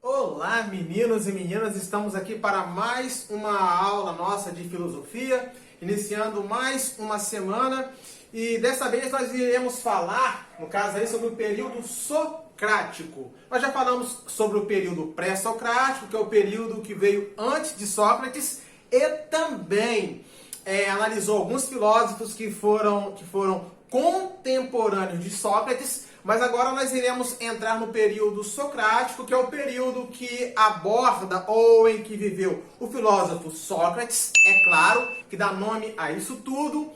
Olá, meninos e meninas, estamos aqui para mais uma aula nossa de filosofia, iniciando mais uma semana, e dessa vez nós iremos falar, no caso aí, sobre o período socrático. Nós já falamos sobre o período pré-socrático, que é o período que veio antes de Sócrates, e também analisou alguns filósofos que foram contemporâneos de Sócrates. Mas agora nós iremos entrar no período socrático, que é o período que aborda ou em que viveu o filósofo Sócrates, é claro, que dá nome a isso tudo,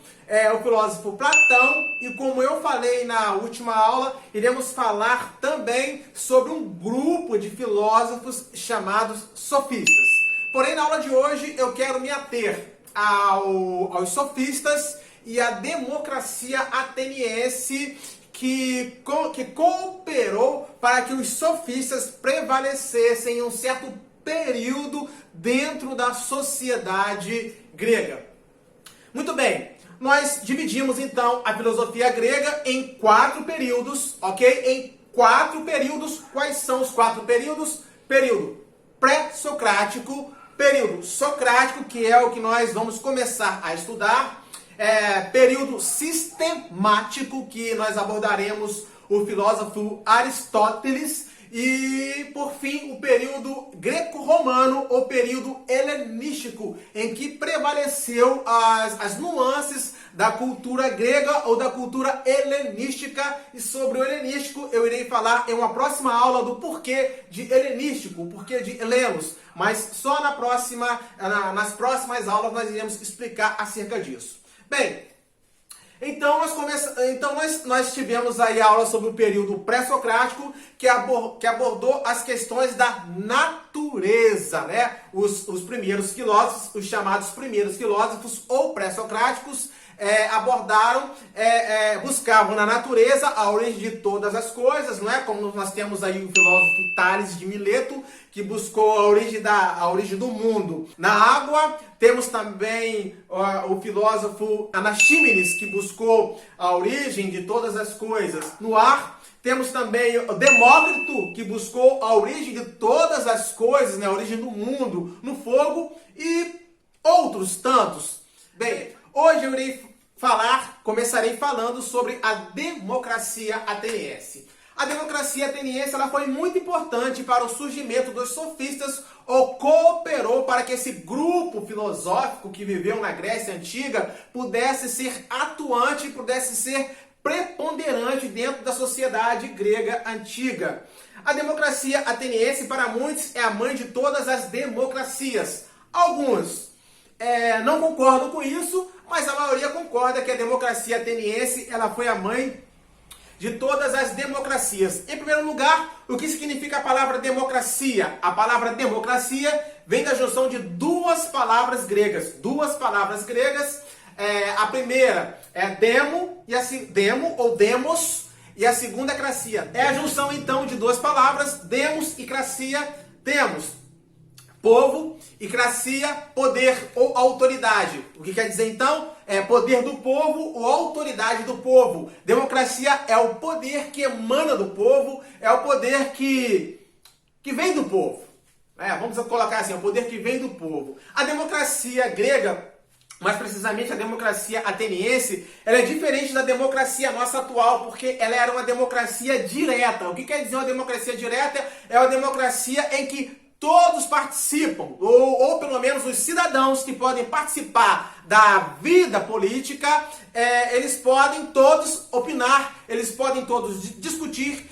o filósofo Platão, e como eu falei na última aula, iremos falar também sobre um grupo de filósofos chamados sofistas. Porém, na aula de hoje eu quero me ater aos sofistas e à democracia ateniense, que cooperou para que os sofistas prevalecessem em um certo período dentro da sociedade grega. Muito bem, nós dividimos então a filosofia grega em 4 períodos, ok? Em 4 períodos. Quais são os 4 períodos? Período pré-socrático, período socrático, que é o que nós vamos começar a estudar, período sistemático, que nós abordaremos o filósofo Aristóteles, e, por fim, o período greco-romano, ou período helenístico, em que prevaleceu as nuances da cultura grega ou da cultura helenística. E sobre o helenístico eu irei falar em uma próxima aula do porquê de helenístico, o porquê de helenos, mas só nas próximas aulas nós iremos explicar acerca disso. Bem, então nós tivemos aí a aula sobre o período pré-socrático, que abordou as questões da natureza, né? Os primeiros filósofos, os chamados primeiros filósofos ou pré-socráticos, buscavam na natureza a origem de todas as coisas, não é? Como nós temos aí o filósofo Tales de Mileto, que buscou a origem do mundo na água. Temos também o filósofo Anaxímenes, que buscou a origem de todas as coisas no ar. Temos também o Demócrito, que buscou a origem de todas as coisas, né? A origem do mundo no fogo, e outros tantos. Bem, hoje eu começarei falando sobre a democracia ateniense. A democracia ateniense ela foi muito importante para o surgimento dos sofistas, ou cooperou para que esse grupo filosófico que viveu na Grécia Antiga pudesse ser atuante e pudesse ser preponderante dentro da sociedade grega antiga. A democracia ateniense, para muitos, é a mãe de todas as democracias. Alguns não concordam com isso, mas a maioria concorda que a democracia ateniense ela foi a mãe de todas as democracias. Em primeiro lugar, o que significa a palavra democracia? A palavra democracia vem da junção de duas palavras gregas. A primeira é demo ou demos, e a segunda é cracia. É a junção então de duas palavras, demos e cracia. Demos, povo, e cracia, poder ou autoridade. O que quer dizer então? É poder do povo ou autoridade do povo. Democracia é o poder que emana do povo, é o poder que vem do povo. Vamos colocar assim, é o poder que vem do povo. A democracia grega, mais precisamente a democracia ateniense, ela é diferente da democracia nossa atual, porque ela era uma democracia direta. O que quer dizer uma democracia direta? É uma democracia em que todos participam, ou pelo menos os cidadãos que podem participar da vida política, eles podem todos opinar, eles podem todos discutir,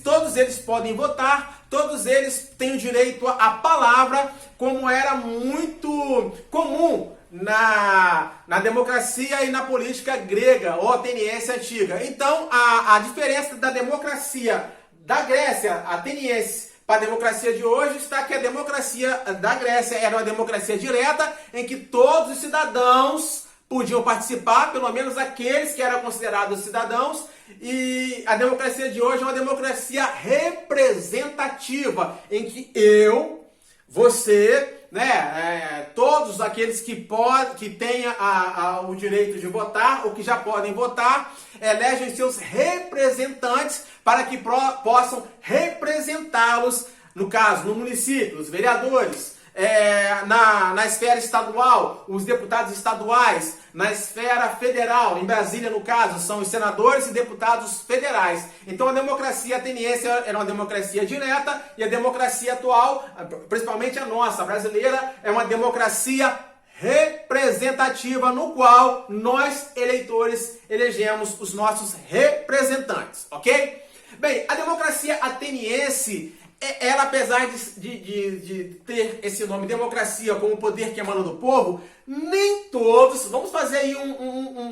todos eles podem votar, todos eles têm o direito à palavra, como era muito comum na democracia e na política grega ou ateniense antiga. Então, a diferença da democracia da Grécia ateniense para a democracia de hoje está que a democracia da Grécia era uma democracia direta, em que todos os cidadãos podiam participar, pelo menos aqueles que eram considerados cidadãos, e a democracia de hoje é uma democracia representativa, em que eu você, né, todos aqueles que tenham o direito de votar, ou que já podem votar, elegem seus representantes para que possam representá-los, no caso, no município, os vereadores, na esfera estadual, os deputados estaduais, na esfera federal, em Brasília, no caso, são os senadores e deputados federais. Então a democracia ateniense era uma democracia direta, e a democracia atual, principalmente a nossa, brasileira, é uma democracia representativa, no qual nós, eleitores, elegemos os nossos representantes, ok? Bem, a democracia ateniense, ela, apesar de ter esse nome democracia como poder que emana do povo, nem todos, vamos fazer aí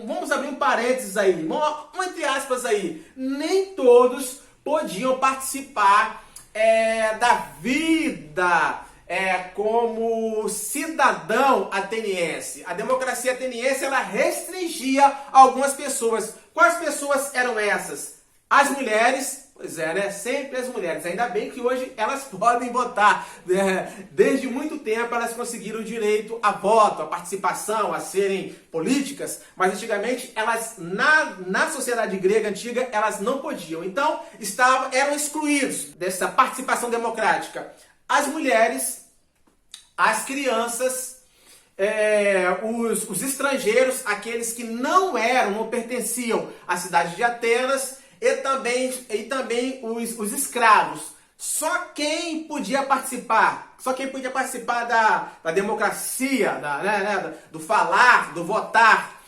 vamos abrir um parênteses aí, um entre aspas aí, nem todos podiam participar da vida como cidadão ateniense. A democracia ateniense, ela restringia algumas pessoas. Quais pessoas eram essas? As mulheres. Pois é, né? Sempre as mulheres. Ainda bem que hoje elas podem votar, né? Desde muito tempo elas conseguiram o direito a voto, a participação, a serem políticas, mas antigamente elas, na sociedade grega antiga, elas não podiam. Então, eram excluídos dessa participação democrática as mulheres, as crianças, os estrangeiros, aqueles que não pertenciam à cidade de Atenas, e também os escravos. Só quem podia participar da democracia, do falar, do votar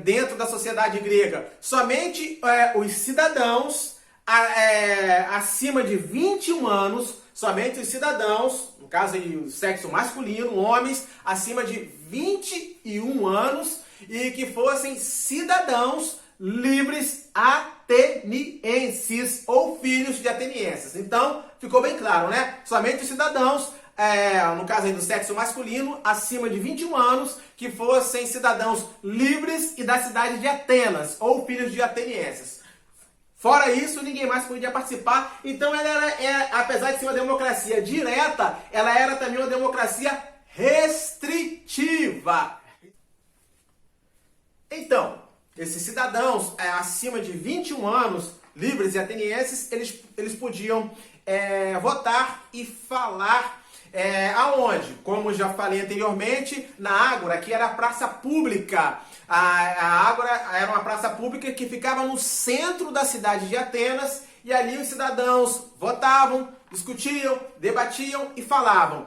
dentro da sociedade grega, somente os cidadãos acima de 21 anos, somente os cidadãos, no caso aí, o sexo masculino, homens acima de 21 anos e que fossem cidadãos livres atenienses ou filhos de atenienses. Então, ficou bem claro, né? Somente os cidadãos, no caso aí do sexo masculino, acima de 21 anos, que fossem cidadãos livres e da cidade de Atenas, ou filhos de atenienses. Fora isso, ninguém mais podia participar. Então, ela apesar de ser uma democracia direta, ela era também uma democracia restritiva. Então, esses cidadãos acima de 21 anos, livres e atenienses, eles podiam votar e falar aonde? Como já falei anteriormente, na Ágora, que era a praça pública. A Ágora era uma praça pública que ficava no centro da cidade de Atenas, e ali os cidadãos votavam, discutiam, debatiam e falavam.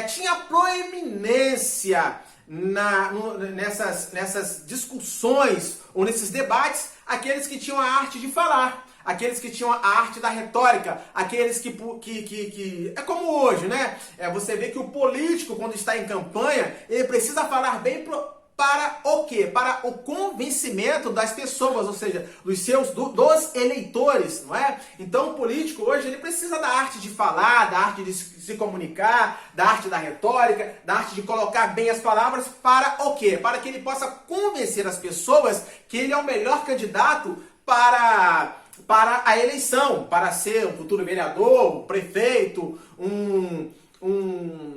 Tinha proeminência nessas discussões ou nesses debates aqueles que tinham a arte de falar, aqueles que tinham a arte da retórica, aqueles que é como hoje, né? Você vê que o político, quando está em campanha, ele precisa falar bem para o quê? Para o convencimento das pessoas, ou seja, dos eleitores, não é? Então o político hoje, ele precisa da arte de falar, da arte de se comunicar, da arte da retórica, da arte de colocar bem as palavras, para o quê? Para que ele possa convencer as pessoas que ele é o melhor candidato para a eleição, para ser um futuro vereador, um prefeito, um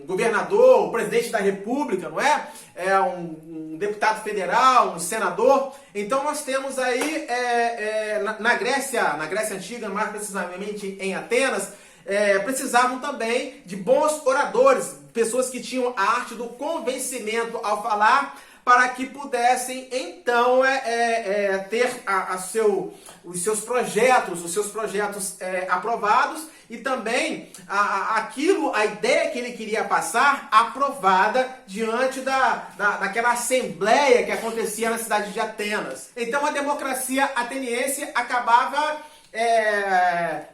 governador, o presidente da república, não é? Um deputado federal, um senador. Então nós temos aí na Grécia Antiga, mais precisamente em Atenas, precisavam também de bons oradores, pessoas que tinham a arte do convencimento ao falar, para que pudessem então ter os seus projetos aprovados, e também a ideia que ele queria passar aprovada diante daquela assembleia que acontecia na cidade de Atenas. Então a democracia ateniense acabava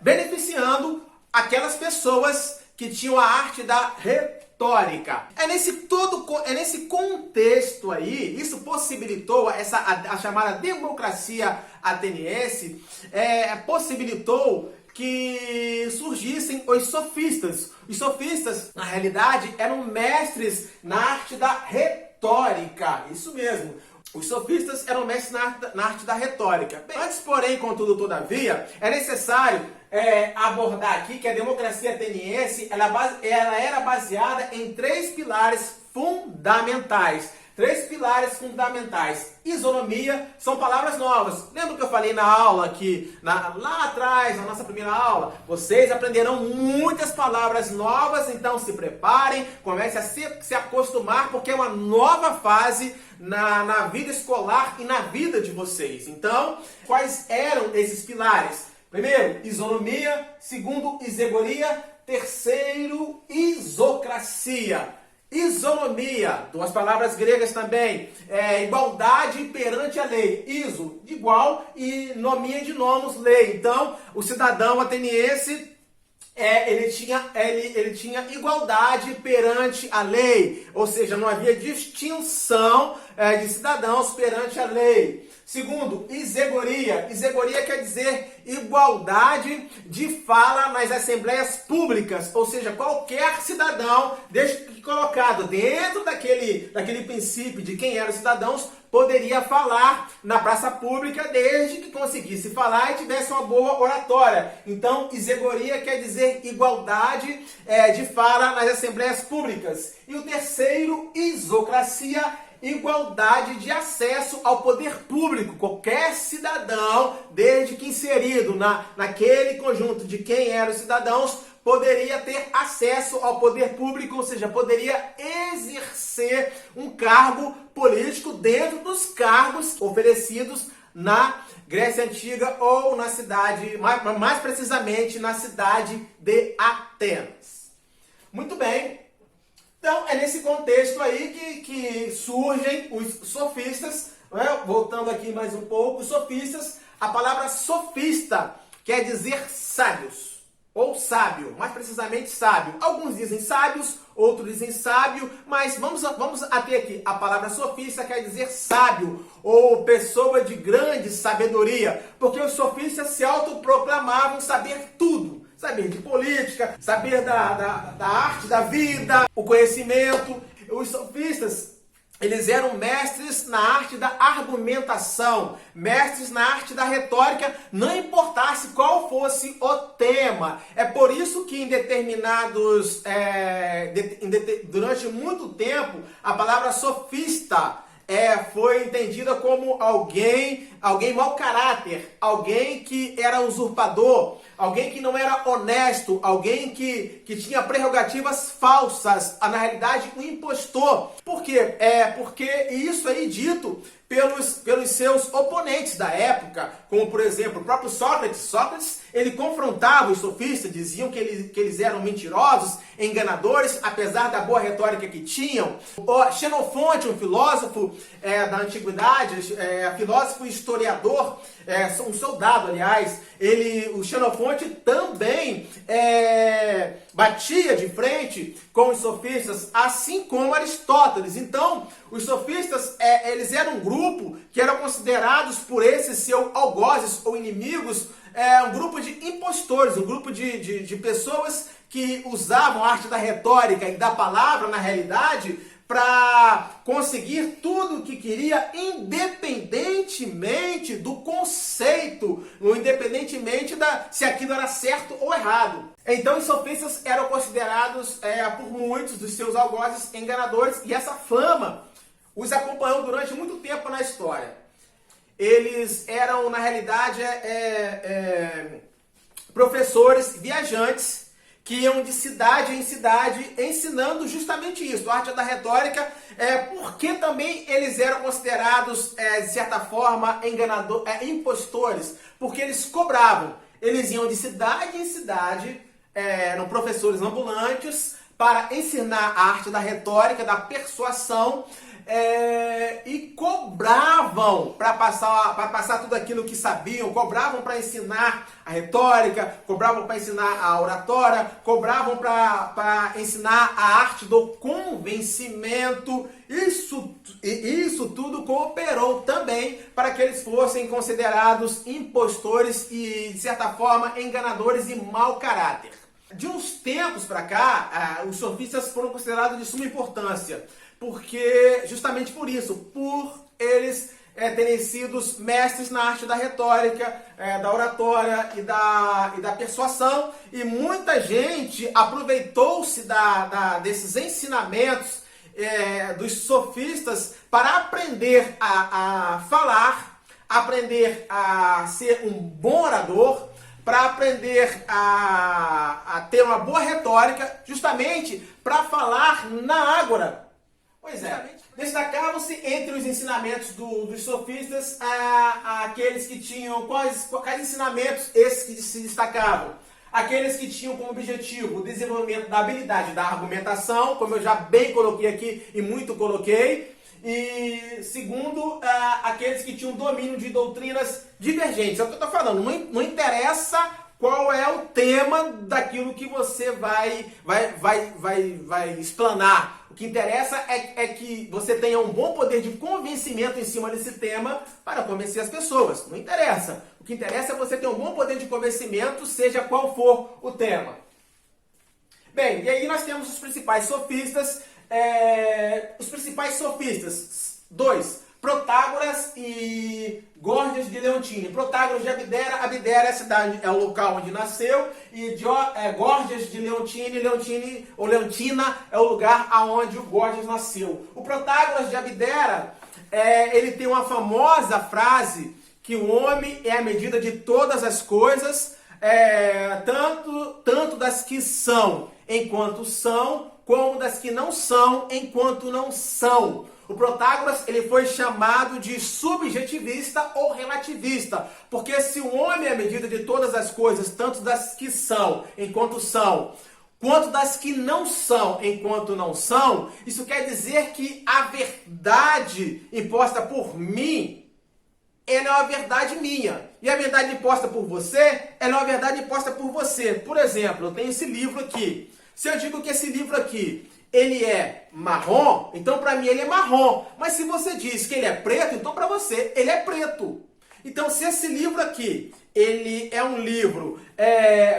beneficiando aquelas pessoas que tinham a arte da retórica. É nesse contexto aí, isso possibilitou a chamada democracia ateniense, possibilitou que surgissem os sofistas. Os sofistas, na realidade, eram mestres na arte da retórica. Isso mesmo. Os sofistas eram mestres na arte da retórica. Bem, antes, porém, contudo, todavia, é necessário abordar aqui que a democracia ateniense ela era baseada em três pilares fundamentais. Três pilares fundamentais. Isonomia são palavras novas. Lembra que eu falei na aula que lá atrás, na nossa primeira aula, vocês aprenderão muitas palavras novas, então se preparem, comece a se acostumar, porque é uma nova fase na vida escolar e na vida de vocês. Então, quais eram esses pilares? Primeiro, isonomia. Segundo, isegoria. Terceiro, isocracia. Isonomia, duas palavras gregas também, igualdade perante a lei. Iso, de igual, e nomia de nomos, lei. Então, o cidadão ateniense, ele tinha igualdade perante a lei, ou seja, não havia distinção de cidadãos perante a lei. Segundo, isegoria. Isegoria quer dizer igualdade de fala nas assembleias públicas, ou seja, qualquer cidadão, desde que colocado dentro daquele princípio de quem eram os cidadãos, poderia falar na praça pública desde que conseguisse falar e tivesse uma boa oratória. Então, isegoria quer dizer igualdade de fala nas assembleias públicas. E o terceiro, isocracia, igualdade de acesso ao poder público. Qualquer cidadão, desde que inserido naquele conjunto de quem eram os cidadãos, poderia ter acesso ao poder público, ou seja, poderia exercer um cargo político dentro dos cargos oferecidos na Grécia Antiga ou na cidade, mais precisamente na cidade de Atenas. Muito bem. Então, é nesse contexto aí que surgem os sofistas, né? Voltando aqui mais um pouco, os sofistas, a palavra sofista quer dizer sábios, ou sábio, mais precisamente sábio. Alguns dizem sábios, outros dizem sábio, mas vamos até aqui. A palavra sofista quer dizer sábio, ou pessoa de grande sabedoria, porque os sofistas se autoproclamavam saber tudo. Saber de política, saber da arte da vida, o conhecimento. Os sofistas, eles eram mestres na arte da argumentação, mestres na arte da retórica, não importasse qual fosse o tema. É por isso que durante muito tempo, a palavra sofista foi entendida como alguém mau caráter, alguém que era usurpador, alguém que não era honesto, alguém que tinha prerrogativas falsas, na realidade um impostor. Por quê? Porque isso aí dito pelos seus oponentes da época, como por exemplo o próprio Sócrates. Sócrates, ele confrontava os sofistas, diziam que eles eram mentirosos, enganadores, apesar da boa retórica que tinham. O Xenofonte, um filósofo da antiguidade, filósofo e historiador, um soldado, aliás, o Xenofonte também batia de frente com os sofistas, assim como Aristóteles. Então, os sofistas, eles eram um grupo que eram considerados por esses seus algozes ou inimigos, um grupo de impostores, um grupo de pessoas que usavam a arte da retórica e da palavra, na realidade, para conseguir tudo o que queria, independentemente do conceito, ou independentemente se aquilo era certo ou errado. Então os sofistas eram considerados por muitos dos seus algozes enganadores, e essa fama os acompanhou durante muito tempo na história. Eles eram, na realidade, professores viajantes que iam de cidade em cidade ensinando justamente isso, a arte da retórica, porque também eles eram considerados, de certa forma, impostores, porque eles cobravam. Eles iam de cidade em cidade, eram professores ambulantes, para ensinar a arte da retórica, da persuasão, e cobravam para passar tudo aquilo que sabiam, cobravam para ensinar a retórica, cobravam para ensinar a oratória, cobravam para ensinar a arte do convencimento. Isso tudo cooperou também para que eles fossem considerados impostores e, de certa forma, enganadores e mau caráter. De uns tempos para cá, os sofistas foram considerados de suma importância, porque justamente por isso, por eles terem sido mestres na arte da retórica, da oratória e da persuasão, e muita gente aproveitou-se desses ensinamentos dos sofistas para aprender a falar, aprender a ser um bom orador, para aprender a ter uma boa retórica, justamente para falar na ágora. Pois é, destacavam-se entre os ensinamentos dos sofistas aqueles que tinham, quais ensinamentos esses que se destacavam? Aqueles que tinham como objetivo o desenvolvimento da habilidade da argumentação, como eu já bem coloquei aqui e muito coloquei, e segundo, aqueles que tinham domínio de doutrinas divergentes. É o que eu estou falando, não interessa qual é o tema daquilo que você vai explanar. O que interessa é que você tenha um bom poder de convencimento em cima desse tema para convencer as pessoas. Não interessa. O que interessa é você ter um bom poder de convencimento, seja qual for o tema. Bem, e aí nós temos os principais sofistas. Dois, Protágoras e Górgias de Leontine. Protágoras de Abdera é a cidade, é o local onde nasceu, e Górgias de Leontine, Leontina é o lugar aonde o Górgias nasceu. O Protágoras de Abdera, ele tem uma famosa frase que o homem é a medida de todas as coisas, tanto das que são enquanto são, como das que não são enquanto não são. O Protágoras, ele foi chamado de subjetivista ou relativista, porque se o homem é a medida de todas as coisas, tanto das que são enquanto são, quanto das que não são enquanto não são, isso quer dizer que a verdade imposta por mim, ela é uma verdade minha. E a verdade imposta por você, ela é uma verdade imposta por você. Por exemplo, eu tenho esse livro aqui. Se eu digo que esse livro aqui, ele é marrom, então para mim ele é marrom. Mas se você diz que ele é preto, então para você ele é preto. Então se esse livro aqui, ele é um livro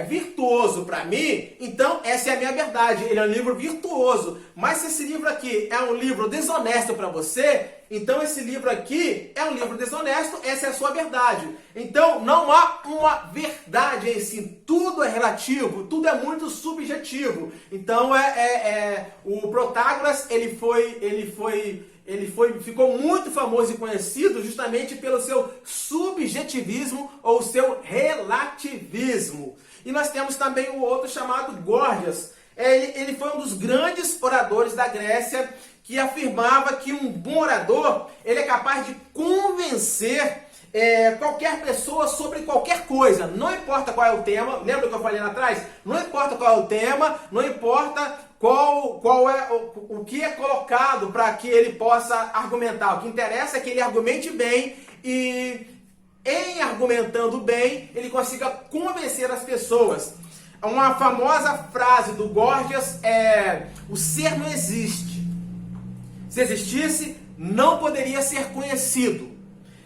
virtuoso para mim, então essa é a minha verdade, ele é um livro virtuoso. Mas se esse livro aqui é um livro desonesto para você, então esse livro aqui é um livro desonesto, essa é a sua verdade. Então não há uma verdade em si, tudo é relativo, tudo é muito subjetivo. Então o Protágoras, ficou muito famoso e conhecido justamente pelo seu subjetivismo ou seu relativismo. E nós temos também o outro chamado Górgias. Ele foi um dos grandes oradores da Grécia, que afirmava que um bom orador, ele é capaz de convencer qualquer pessoa sobre qualquer coisa, não importa qual é o tema. Lembra que eu falei lá atrás? Não importa qual é o tema, não importa qual é o que é colocado para que ele possa argumentar. O que interessa é que ele argumente bem e, em argumentando bem, ele consiga convencer as pessoas. Uma famosa frase do Górgias é: o ser não existe. Se existisse, não poderia ser conhecido.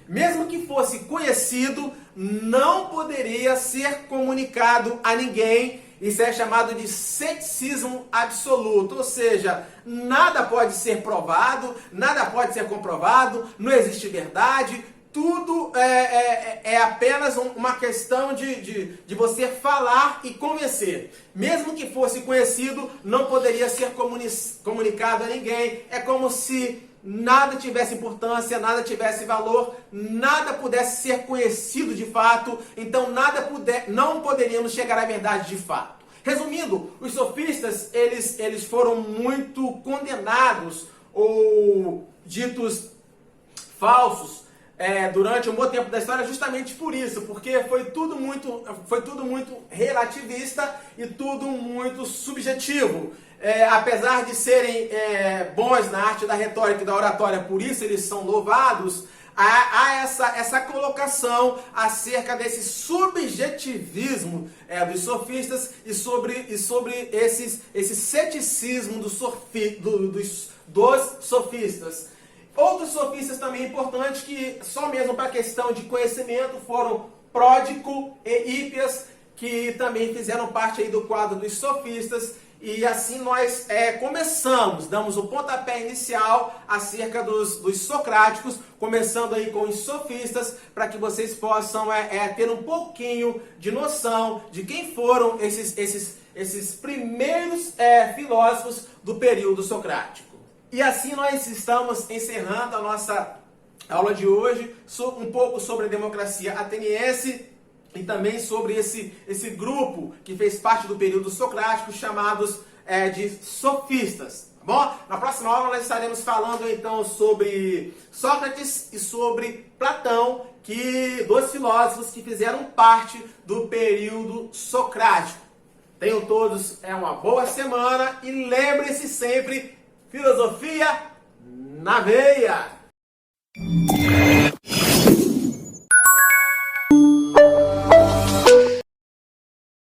Mesmo que fosse conhecido, não poderia ser comunicado a ninguém. Isso é chamado de ceticismo absoluto, ou seja, nada pode ser provado, nada pode ser comprovado, não existe verdade, tudo é apenas uma questão de você falar e convencer. Mesmo que fosse conhecido, não poderia ser comunicado a ninguém. É como se nada tivesse importância, nada tivesse valor, nada pudesse ser conhecido de fato, então não poderíamos chegar à verdade de fato. Resumindo, os sofistas, eles foram muito condenados ou ditos falsos durante um bom tempo da história, justamente por isso, porque foi tudo muito relativista e tudo muito subjetivo. Apesar de serem bons na arte da retórica e da oratória, por isso eles são louvados, há essa colocação acerca desse subjetivismo dos sofistas e sobre esse ceticismo dos sofistas. Outros sofistas também importantes, que só mesmo para a questão de conhecimento, foram Pródico e Hípias, que também fizeram parte aí do quadro dos sofistas. E assim nós começamos, damos o pontapé inicial acerca dos socráticos, começando aí com os sofistas, para que vocês possam ter um pouquinho de noção de quem foram esses primeiros filósofos do período socrático. E assim nós estamos encerrando a nossa aula de hoje, um pouco sobre a democracia ateniense, e também sobre esse grupo que fez parte do período socrático, chamados de sofistas. Tá bom? Na próxima aula nós estaremos falando então sobre Sócrates e sobre Platão, dois filósofos que fizeram parte do período socrático. Tenham todos uma boa semana e lembre-se sempre, filosofia na veia!